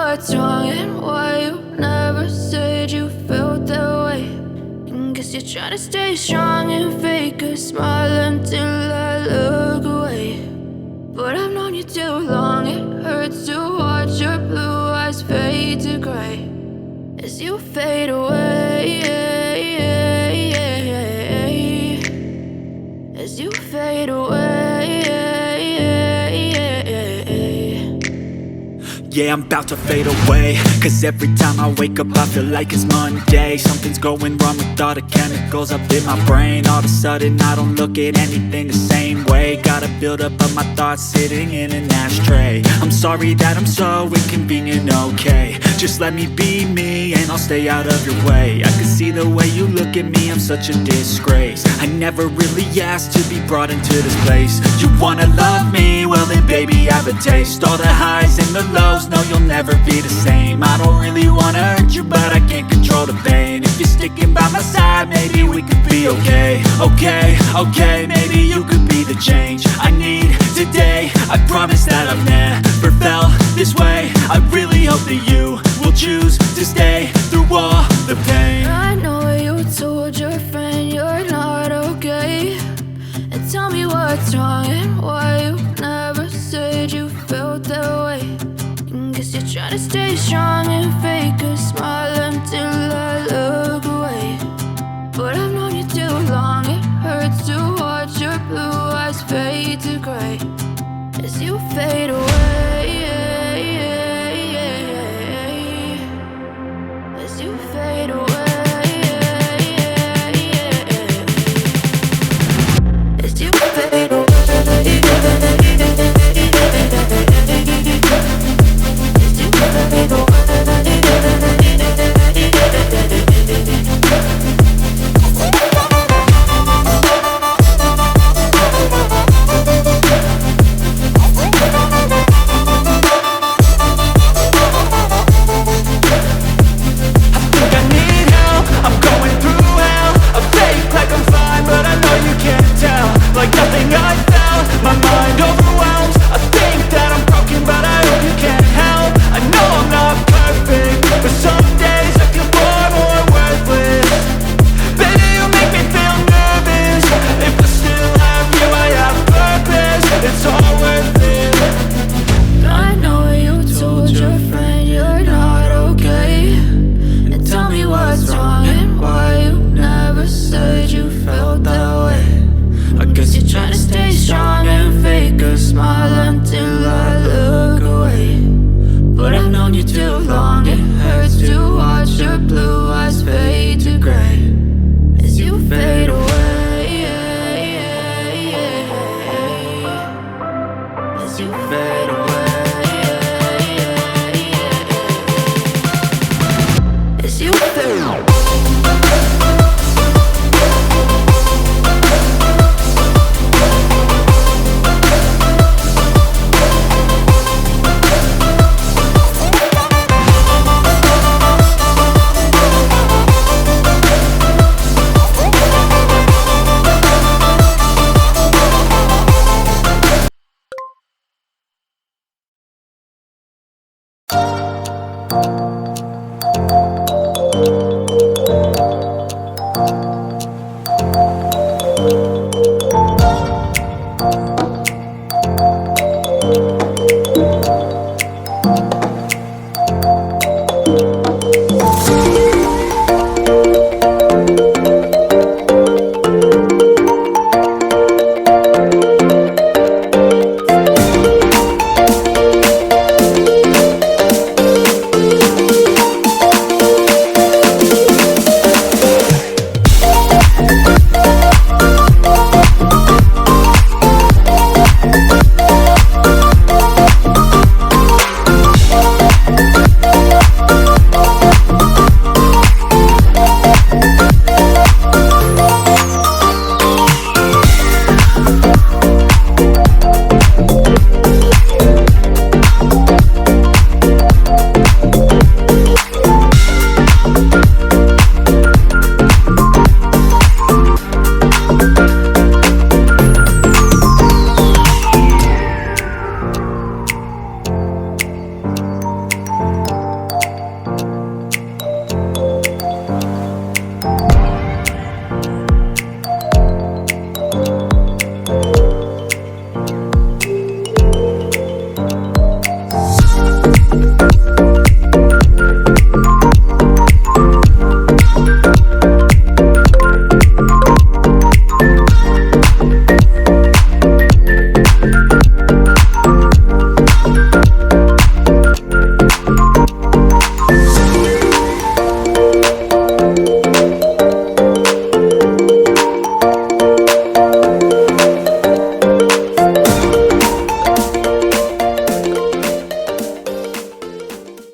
what's wrong and why you never said you felt that way. And guess you're trying to stay strong and fake a smile until I look away. But I've known you too long, it hurts to watch your blue eyes fade to gray as you fade away, as you fade away. Yeah, I'm about to fade away, cause every time I wake up I feel like it's Monday. Something's going wrong with all the chemicals up in my brain. All of a sudden I don't look at anything the same way. Gotta build up of my thoughts sitting in an ashtray. I'm sorry that I'm so inconvenient, okay. Just let me be me and I'll stay out of your way. I can see the way you look at me, I'm such a disgrace. I never really asked to be brought into this place. You wanna love me? Well then baby I have a taste. All the highs and the lows, no you'll never be the same. I don't really wanna hurt you but I can't control the pain. If you're sticking by my side maybe we could be okay. Okay, maybe you could be the change I need today. I promise that I've never felt this way. I really hope that you will choose to stay through all the pain. I know you told your friend you're not okay, and tell me what's wrong and why you never said you felt that way. And guess you're trying to stay strong and fake a smile until I look away. But I've known you too long, it hurts to watch your blue eyes fade to gray as you fade away, as you fade away, as you fade away. but I've known you too long. It hurts to watch your blue eyes fade to gray as you fade away, as you fade away, as you fade away. You